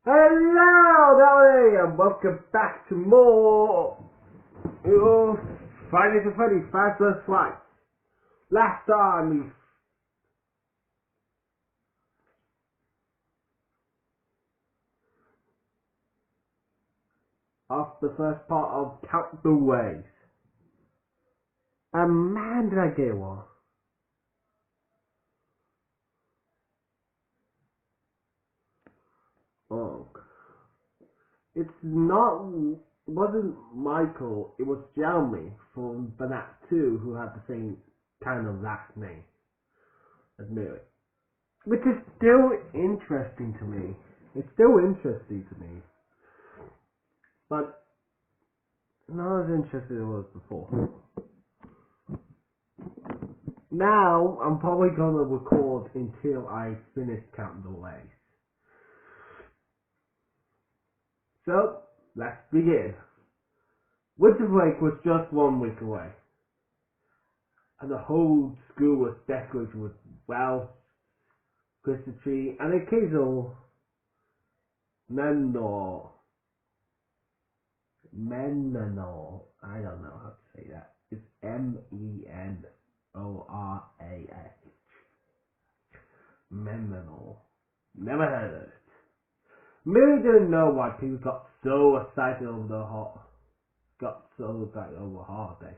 Hello, Dolly, and welcome back to more Friday to Freddy Fazbear Frights. Last time we off the first part of Count the Ways. And man, did I get one. Oh, wasn't Michael, it was Jeremy from FNaF 2 who had the same kind of last name as Millie. Which is still interesting to me. It's still interesting to me. But not as interesting as it was before. Now, I'm probably going to record until I finish counting the ways. So, let's begin. Winter break was just 1 week away. And the whole school was decorated with bells, Christmas tree, and occasional menor. I don't know how to say that. It's Menorah. Menor. Never heard of it. Millie didn't know why people got so excited over holiday.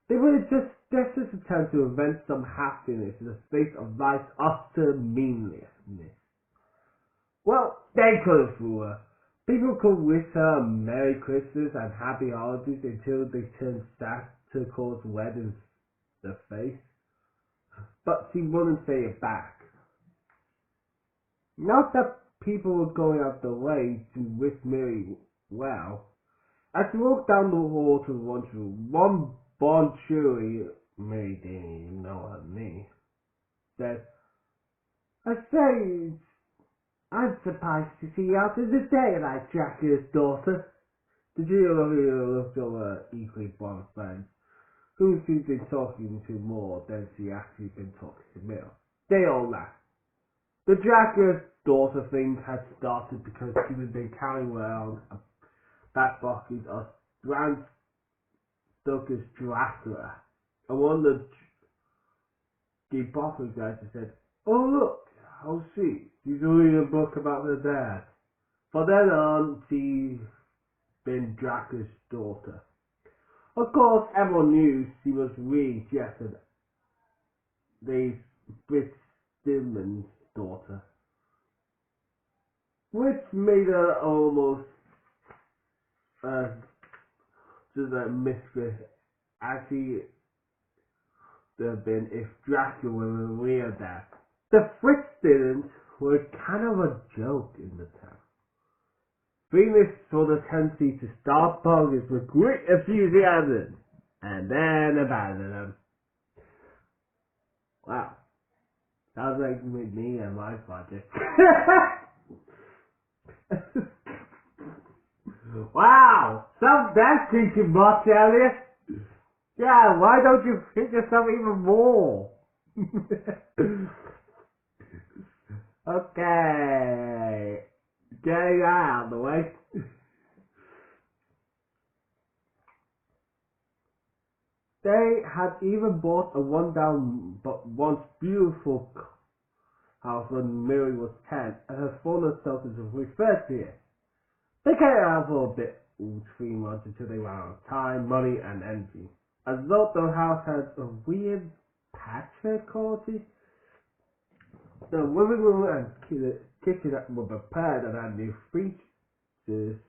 They were just desperate attempt to invent some happiness in the face of life's utter meaninglessness. Well, they couldn't fool her. People could wish her a Merry Christmas and Happy Holidays until they turned Santa Claus red in the face. But she wouldn't say it back. Not that people were going out their way to wish Mary well. As she walked down the hall to the lunchroom, one Bon Chewy, Mary didn't even know her name, said, "I say, I'm surprised to see you out of the day like Jacker's daughter." The junior looked over equally blonde friends, whom she'd been talking to more than she actually been talking to Mill. They all laughed. The Jacker's daughter thing had started because she was been carrying around a back bucket of Bram Stoker's Dracula. And one of the bottle guys said, "Oh look, how sweet, she's reading a book about her dad." From then on, she's been Dracula's daughter. Of course, everyone knew she was really just the Fitzsimmons' daughter, which made her almost just a misfit, as she would have been if Dracula were a real dad. The Fitzsimmons were kind of a joke in the town. Famous for the tendency to start parties with great enthusiasm and then abandon them. Wow. Sounds like me and my project. Wow! Some that's teaching much, Elliot. Yeah, why don't you hit yourself even more? Okay. Getting that out of the way. They had even bought a one-down but once beautiful house when Mary was 10, and her former selfies were referred to it. They carried out for a bit, 3 months until they ran out of time, money, and energy. As though the house had a weird patchwork quality. The living room and kitchen were prepared and had new features,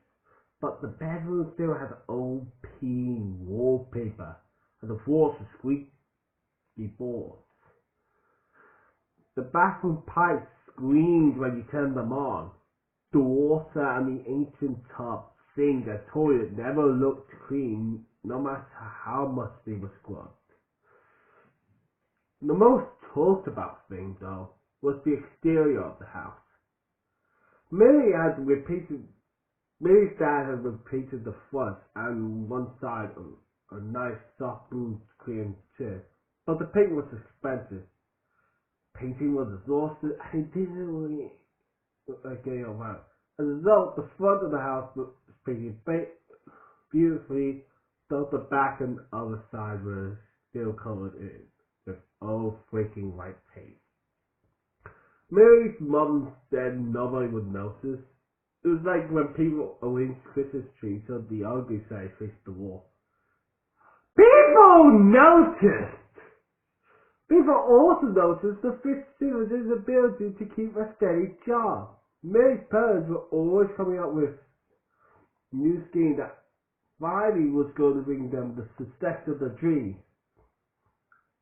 but the bedroom still had old peeling wallpaper, and the floors were squeaky boards. The bathroom pipes screamed when you turned them on. The water and the ancient tub, sink, and toilet never looked clean, no matter how much they were scrubbed. The most talked about thing, though, was the exterior of the house. Millie's dad had repainted the front and one side of a nice soft blue cream tint, but the paint was expensive. Painting was exhausted and it didn't really look like getting around. As a result, the front of the house was painted beautifully, though the back and other side were still covered in with old freaking white paint. Mary's mum said nobody would notice. It was like when people arranged Christmas trees so the ugly side faced the wall. People noticed! People also noticed the Fitzsimmons' ability to keep a steady job. Mary's parents were always coming up with new scheme that finally was going to bring them the success of the dream.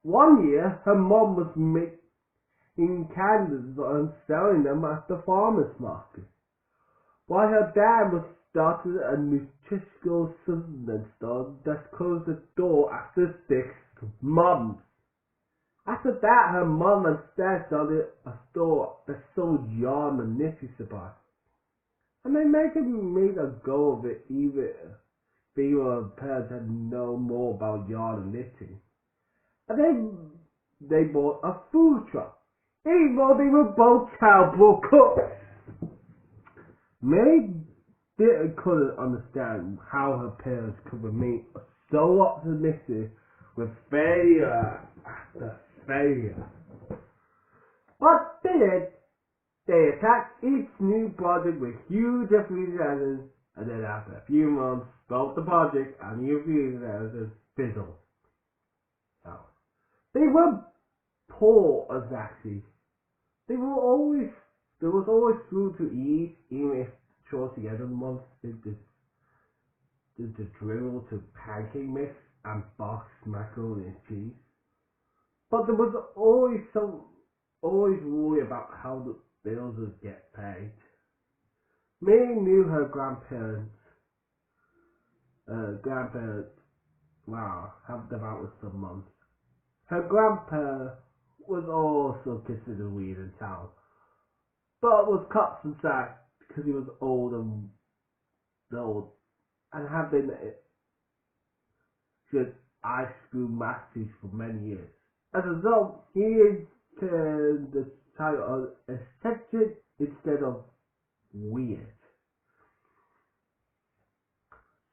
One year, her mom was making candles and selling them at the farmer's market, while her dad was starting a nutritional supplement store that closed the door after 6 months. After that, her mom and dad started a store that sold yarn and knitting supplies. And they made a go of it even if her parents had no more about yarn and knitting. And they bought a food truck, even though they were both terrible cooks. May couldn't understand how her parents could remain so optimistic with failure after failure. But they did. They attacked each new project with huge enthusiasm, and then after a few months, both the project and the enthusiasm fizzled out. They were poor as actually. There was always food to eat, even if towards the end of the month did the drill to pancake mix and boxed macaroni and cheese. But there was always worry about how the bills would get paid. Mary knew her grandparents helped them out with some months. Her grandpa was also considered weird in town, but was cut from sack because he was old and had been good high school math teacher for many years. As a result, he turned the title of eccentric instead of weird.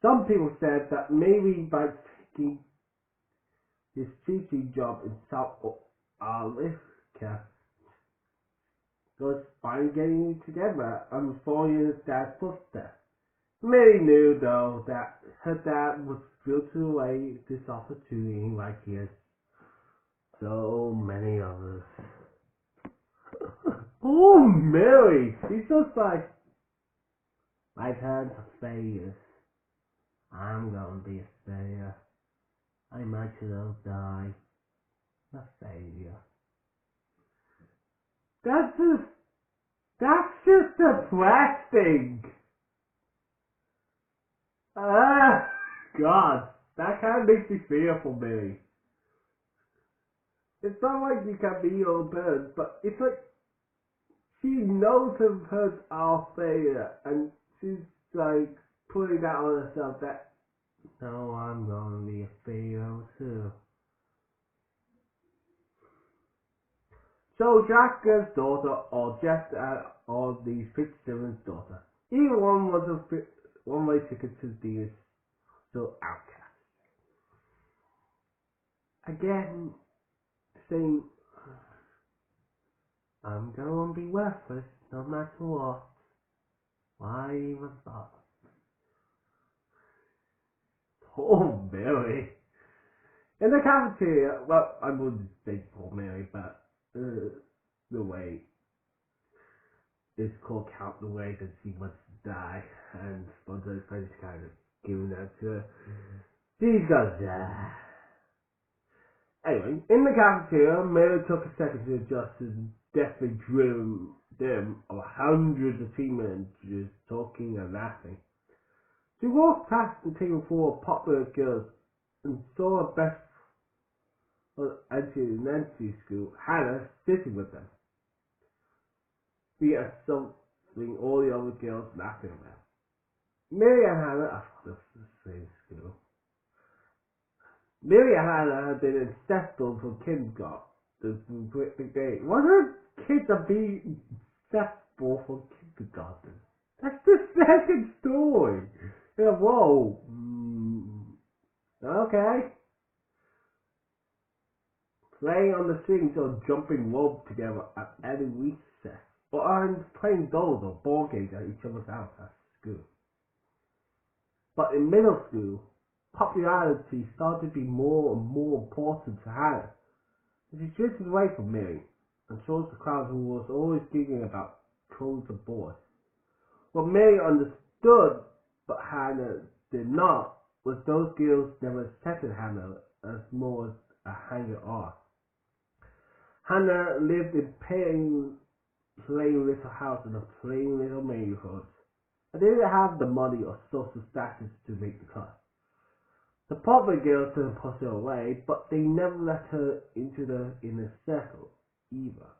Some people said that maybe by taking his teaching job in South Africa was finally getting together and following his dad's footsteps. Mary knew, though, that her dad would filter away this opportunity like he has so many others. Oh, Mary! She's just like, my parents are failures. I'm gonna be a failure. I might as well die. A failure. That's just depressing. God, that kind of makes me fearful, Millie. It's not like you can be your own parents, but it's like she knows her parents are failure, and she's like putting that on herself that, no, I'm gonna be a failure too. So Jacka's daughter, or just or the Fitzsimmons' daughter, either one was a one-way ticket to the so outcast. Again, saying, I'm gonna be worthless no matter what. Why even bother? Poor Mary. In the cafeteria, well, I wouldn't say poor Mary, but the way it's called Count the Way that she wants to die, and Spontaneous Friends kind of giving that to her. She's gonna die. Anyway, in the cafeteria, Mary took a second to adjust to deathly dim of hundreds of teenagers talking and laughing. She walked past the table full of popular girls and saw her best elementary school, Hannah, sitting with them. Via something all the other girls laughing about. Millie and Hannah are from the same school. Millie and Hannah had been inseparable from kindergarten. Wasn't kids are being inseparable from kindergarten? That's second story. Yeah, whoa. Okay. Playing on the swings or jumping rope together at any recess. Or playing dolls or ball games at each other's house at school. But in middle school, popularity started to be more and more important to Hannah. She drifted away from Millie and chose the crowd who was always giggling about clothes and boys. What Millie understood, but Hannah did not, was those girls never accepted Hannah as more as a hanger-on. Hannah lived in plain little house in a plain little neighborhood. I didn't have the money or social status to make the cut. The popular girls didn't push her away, but they never let her into the inner circle either.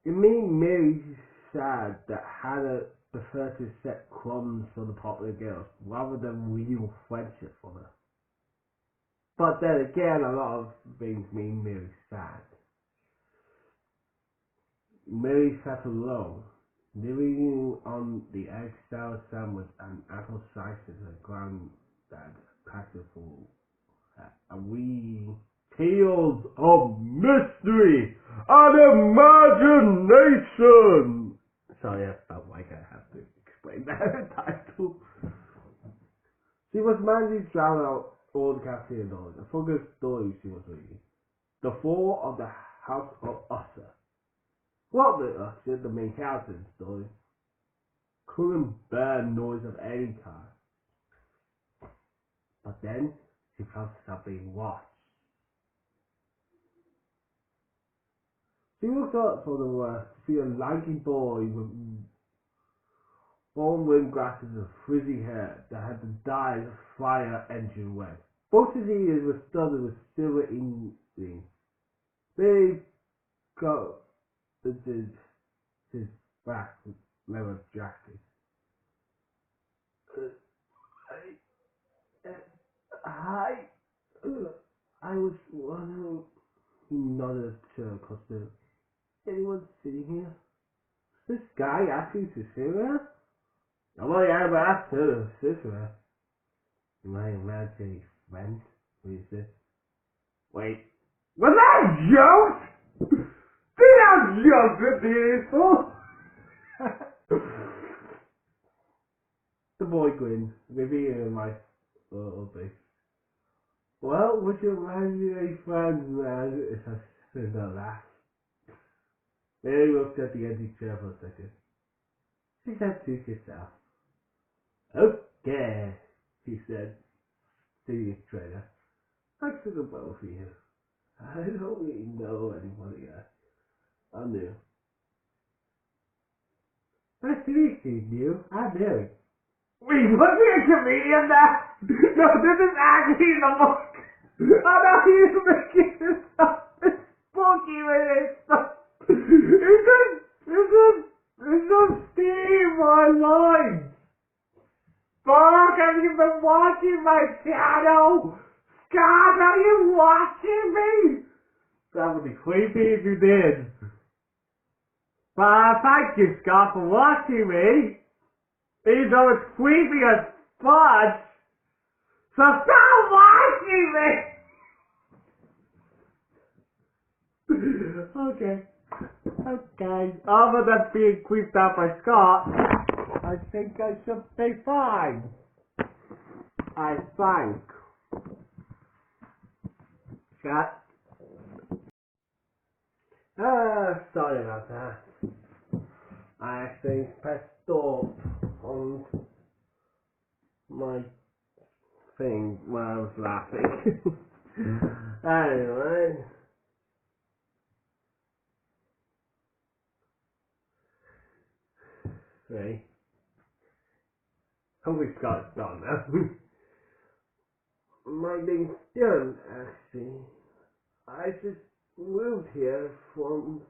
It made Mary sad that Hannah preferred to set crumbs for the popular girls rather than real friendship for them. But then again, a lot of things made Mary sad. Mary sat alone, living on the egg salad sandwich and apple slices her granddad packed her for and we tales of mystery and imagination. Sorry, I felt like I have to explain that title. She was managing to drown out all the cafeteria noise. A focused story she was reading. The Fall of the House of Usher. Well, the Usher, the main character in the story, couldn't bear noise of any kind. But then she found herself being watched. She looked up for the worst to see a lanky boy with long rimmed glasses and frizzy hair that had the dye of fire engine red. Both his ears were studded with silver inlings. They got his back with leather jacket. I was wondering. He nodded to her costume. Anyone sitting here? This guy asking to sit here? Nobody ever asked her to sit here. My imaginary friend, what is this? Wait. Was that a joke? Did I joke with beautiful? The boy grinned, revealing my little face. Well, would your imaginary friend, man, if I said a laugh? Mary looked at the empty chair for a second. She said to herself, okay, she said, seeing his trainer. Thanks to the both of you. I don't really know anybody else. I knew. Nice to meet you. I'm Mary. Wait, was he a comedian now? No, this is actually the book. I know he's making this stuff. It's spooky with it stuff. It's just Steve my lines. Fuck, have you been watching my channel? Scott, are you watching me? That would be creepy if you did. But thank you, Scott, for watching me. Even though it's creepy as fudge. So stop watching me! Okay. Other than being creeped out by Scott, I think I should be fine. I think. Scott? Sorry about that. I think pressed stop on my thing while I was laughing. Anyway. Right. Hopefully Scott's done now. My name's Dylan, actually. I just moved here from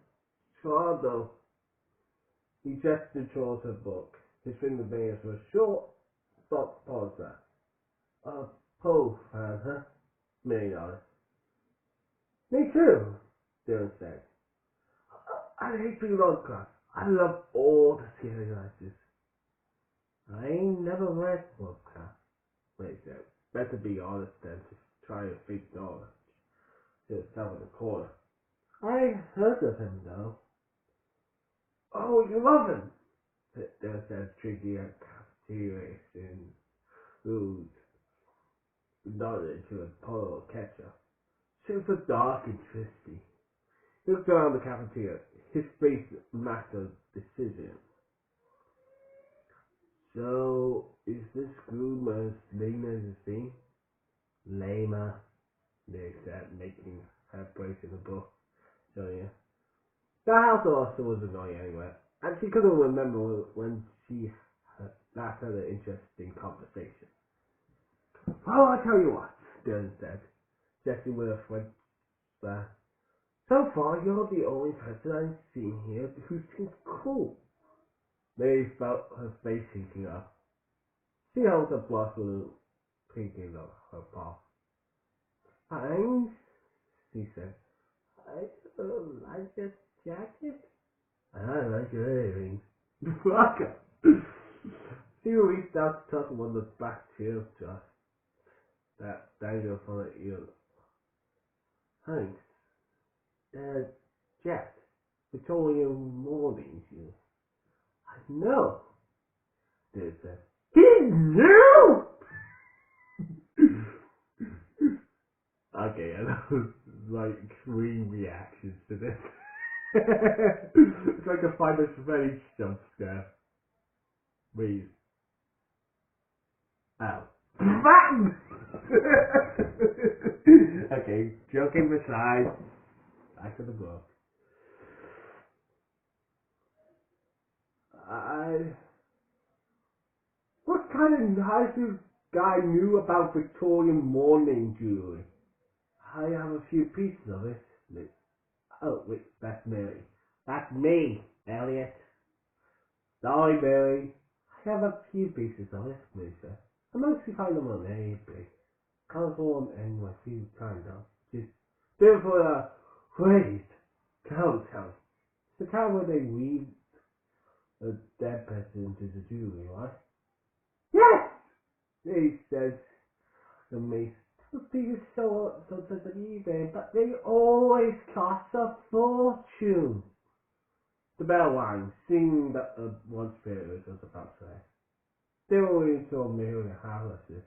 Toronto. He gestured towards her book. His fingernails were short, but pause that. A Poe fan, huh? Millie nodded. Me too, Dylan said. I hate being on class. I love all the serializes. never read one, huh? Wait, better be honest than to try to fake knowledge. Just down in the corner. I heard of him, though. Oh, you love him! There's that tricky cafeteria in who's nodded to a puddle of ketchup. Super dark and twisty. He looked around the cafeteria. His face matched a decision. So, is this groom as lame as it seems? Lamer, they said, making her place in the book. So, yeah. The house also wasn't going anywhere, and she couldn't remember when she last had an interesting conversation. Well, I'll tell you what, Dylan said, Jesse with a French laugh. So far, you're the only person I've seen here who seems cool. Mary felt her face heating up. She held a blossom pinking of her paw. Thanks, she said. I don't like this jacket. And I like your earrings. Welcome. She reached out to touch one of the back tails just that dangled from her ear. Thanks. Jack, Victoria Morning, you. I know. They said. He knew! Okay, and that was like extreme reactions to this. It's like a Final Fantasy jump scare. Please. Ow. Bang! Okay, joking aside, back to the book. What kind of nice guy knew about Victorian mourning jewelry? I have a few pieces of it. Oh, wait, that's Millie. That's me, Elliot. Sorry, Millie. I have a few pieces of it, Millie said. I mostly find them on eBay. Can't afford them anyway, few times though. Just do it for the phrase. Don't tell me. It's the time where they weave a dead person into the jewelry, right? Yes! He said to me. Those pieces so at eBay, but they always cost a fortune. The bell rang, seeing that one spirit was about to say. They always told me who the house is.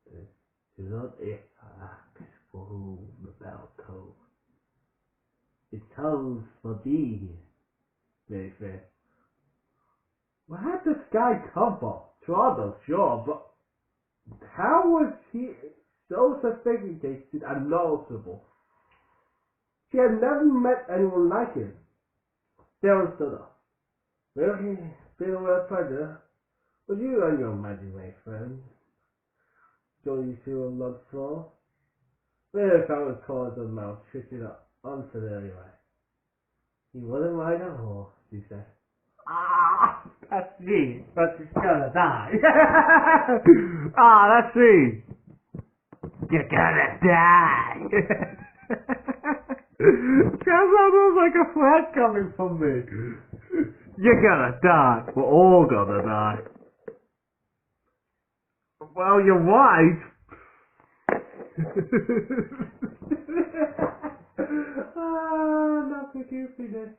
It's not it asks for whom the bell tolls. It tolls for thee, they said. Where had this guy come from? Toronto, sure, but how was he so sophisticated and noticeable? She had never met anyone like him. Darren stood up. Well, it's been a real pleasure. Would you and your imaginary friend join you to a lunch floor? Well, found his corners of the mouth, twisted up unfamiliar way. He wasn't right at all, she said. Ah, that's me, but she's gonna die. Ah, that's me. You're gonna die. That sounds like a threat coming from me. You're gonna die. We're all gonna die. Well, you're right. Ah, not the goofiness.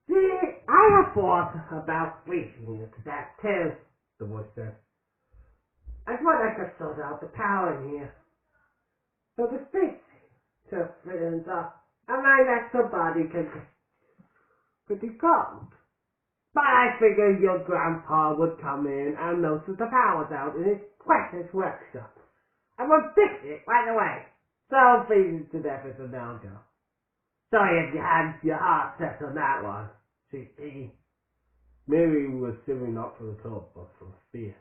See, I have thought about reaching into that too, the voice said. I thought I could sort out the power in here. So to speak, to friends up, and I let somebody can pretty cold. But I figured your grandpa would come in and notice the power's out in his precious workshop. I would fix it right away. So freezing to death is a no-go. Sorry if you had your heart set on that one, see. Mary was shivering not from the cold, but from fear.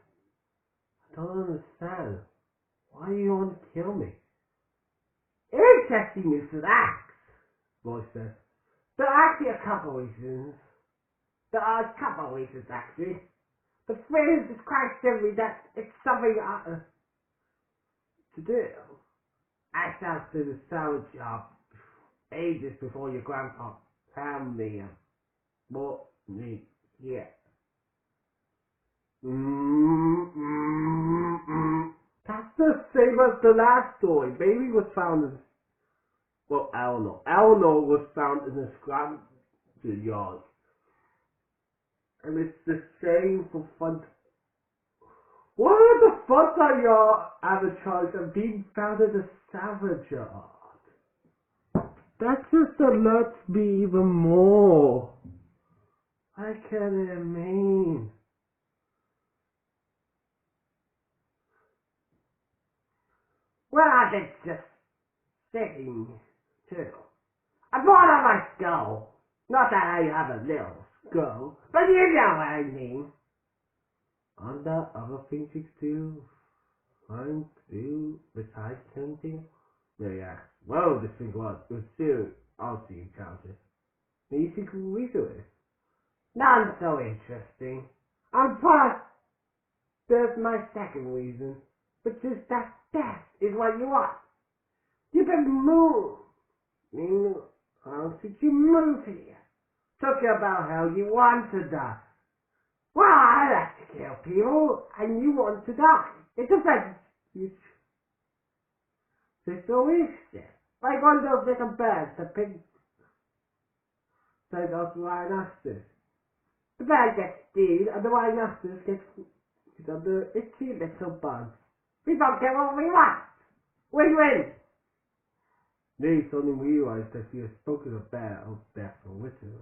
I don't understand. Why do you want to kill me? Interesting use of axe, Boy said. There are actually a couple reasons. Actually. The phrase is quite simply that it's something to do. I started the salad shop ages before your grandpa found me. Well, Me, yeah. Mm, mm, mm. That's the same as the last story. Baby was found in, well, Eleanor. Eleanor was found in a scrap yard. And it's the same for fun. What are the fuck are your avatars of being found in a savage yard? That just alerts me even more. I can't mean. Well, I think just sitting too. I brought on my skull. Not that I have a little skull, but you know what I mean. Are there other things you do? Find do besides hunting? Yeah. Well, this thing was. It was still also encountered. Maybe you could read it. Not so interesting. I'm past. There's my second reason, which is that death is what you want. You can move. How did you move here? Talk about how you want to die. Well, I like to kill people, and you want to die. It depends. It's so easy. Like one of those little birds, the pig said of rhinoceros. The bird gets steamed, and the rhinoceros gets under itchy little bugs. We don't get what we want. Win-win. They suddenly realized that she had spoken a bear of death from witches.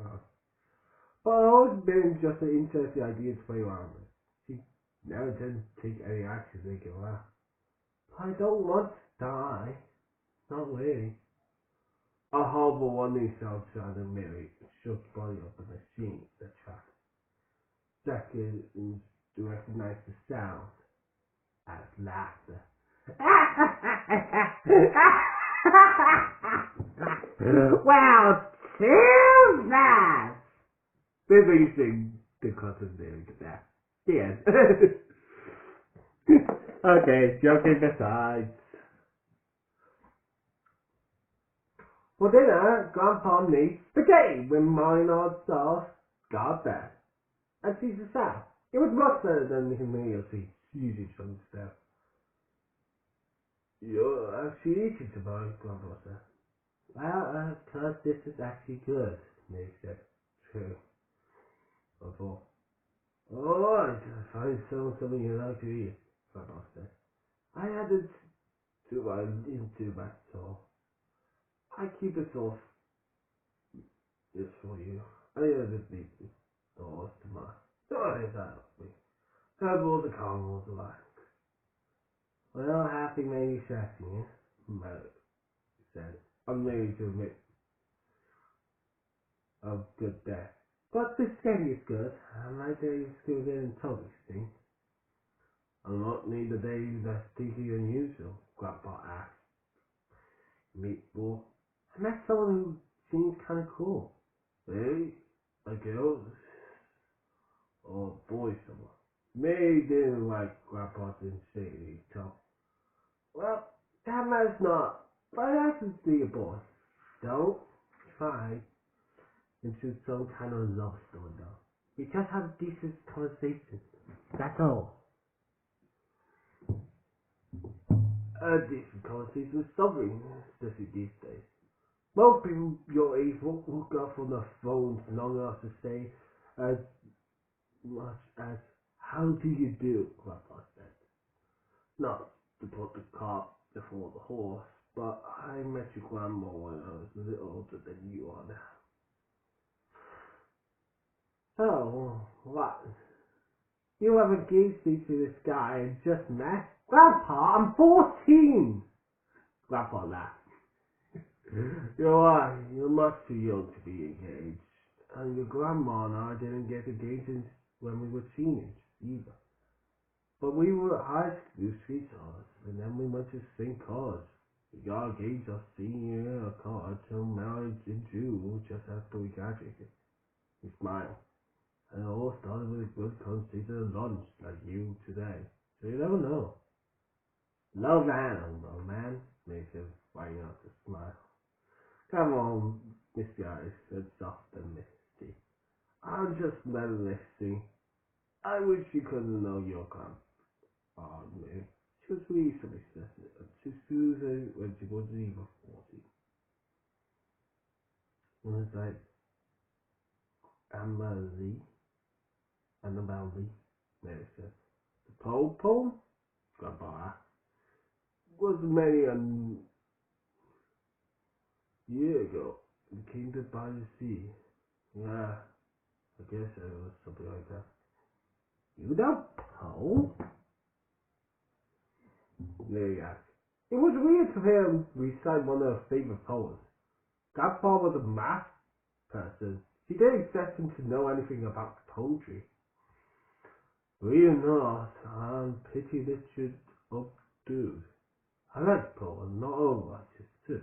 But it's always been just an interesting idea to play around with. She never did take any action to make it laugh. I don't want to die. Not really. A horrible warning sound sounded Millie shook body of the machine that tracked. Seconds to recognize the sound as laughter. Well, too fast! Releasing the cotton there to that. The end. Okay, joking besides. For dinner, Grandpa needs spaghetti with marinade sauce. Got that. And Caesar salad. It was much better than the meals he usually from stuff. You're actually eating tomorrow, Grandpa said. Well, because this is actually good, Nick said. True. I thought, alright, I find something you like to eat, Grandpa said. I added to my into my soul. I keep it off just for you. I just need the doors to my sorry about me. Herbals and caramels alike. Well, happy manufacturing, Mo said. I'm ready to admit of good death. But the steady is good, and my day is still getting totally stink. I'm not need the days that's stinky than usual, Grandpa asked. Meatball. I met someone who seems kind of cool. Really? A girl? Or a boy somewhere? Maybe didn't like Grandpa didn't say he told. Well, that matters not. But I can see a boy. Don't try into some kind of love story though. We just have a decent conversation. That's all. A decent conversation with something, especially these days. Most people your age won't look up on their phones long enough to say as much as how do you do, Grandpa said. Not to put the cart before the horse, but I met your grandma when I was a little older than you are now. Oh, what? You have engaged me to this guy and just met? Grandpa, I'm 14! Grandpa laughed. You're much too young to be engaged. And your grandma and I didn't get engaged when we were teenagers either. But we were high school sweethearts, and then we went to St. College. We got engaged our senior year of college and married in June just after we graduated. He smiled. And it all started with a good conversation at lunch, like you today. So you never know. Love animal, man, makes him fighting out to smile. Come on, Misty Eyes, said soft and misty. I'm just reminiscing. I wish you couldn't know your grandfather. She was recently sensitive to Susan when she wasn't even 40. It was like Annabelle Lee, Mary said. The Pope, Grandpa, was many a year ago. He came to by the sea. Yeah, I guess it was something like that. You know Poe? There you go. It was weird to hear him recite one of her favorite poems. Grandpa was a math person. He didn't expect him to know anything about poetry. Really not. I'm pity Richard of dude. I like Poe, and not all artists too.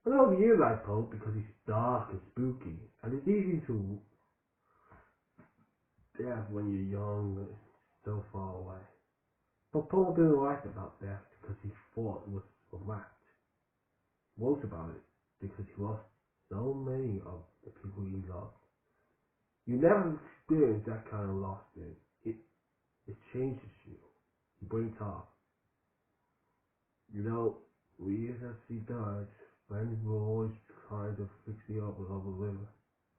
I know you like Poe because he's dark and spooky, and it's easy to death when you're young and so far away. But Poe didn't like about death because he thought it was a match. Most about it because he lost so many of the people he loved. You never experience that kind of loss, dude. It changes you. You break off. You know, we as he died, friends were always trying to fix me up with other women,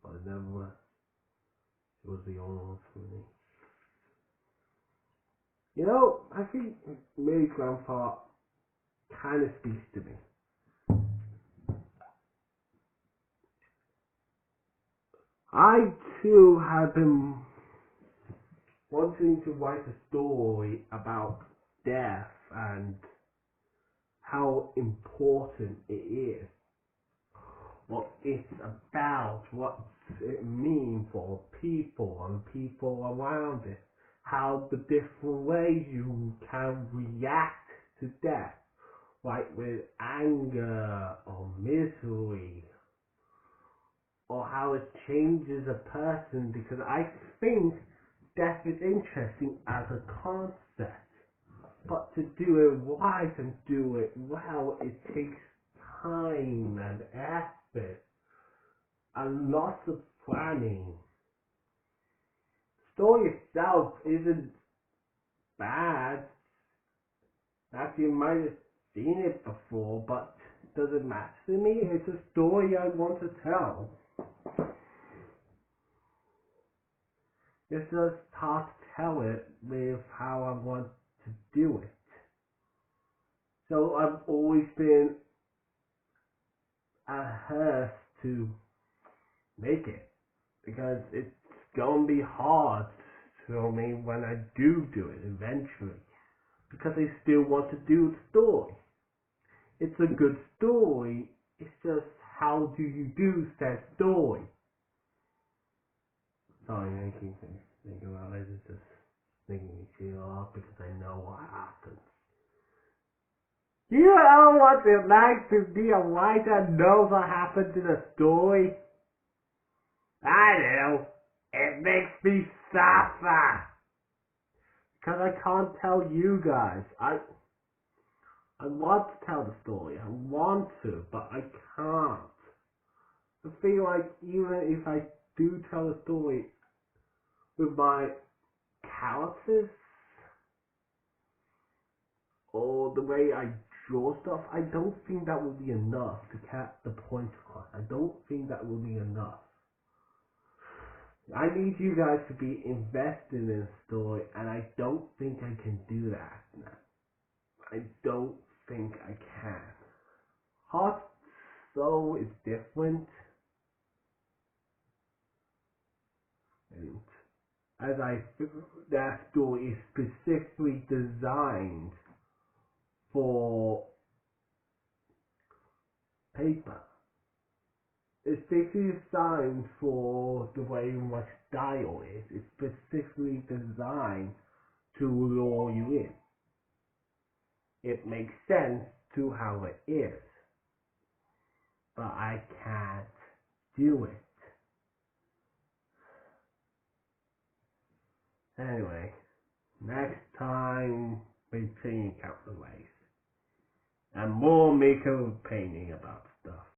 but it never went. It was the only one for me. You know, I think Millie's grandpa kind of speaks to me. I too have been wanting to write a story about death and how important it is, what it's about, what it means for people and people around it, how the different ways you can react to death, like with anger or misery, or how it changes a person, because I think death is interesting as a concept. But to do it right and do it well, it takes time and effort and lots of planning. The story itself isn't bad. Actually, you might have seen it before, but does it matter to me? It's a story I want to tell. It's just hard to tell it with how I want to do it. So I've always been averse to make it because it's gonna be hard for me when I do it eventually, because I still want to do the story. It's a good story, it's just how do you do that story? Sorry, I keep thinking about it. It's just making me feel off because I know what happens. You know what it's like to be a writer that knows what happened to the story? I do. It makes me suffer. Because I can't tell you guys. I want to tell the story. I want to, but I can't. I feel like even if I do tell the story with my characters, or the way I draw stuff, I don't think that will be enough to get the point across. I don't think that will be enough. I need you guys to be invested in the story, and I don't think I can do that now. I don't think I can. Heart Soul is different, and as that story is specifically designed for paper. It's basically designed for the way my style is. It's specifically designed to lure you in. It makes sense to how it is, but I can't do it. Anyway, next time we paint out the ways. And more makeup painting about stuff.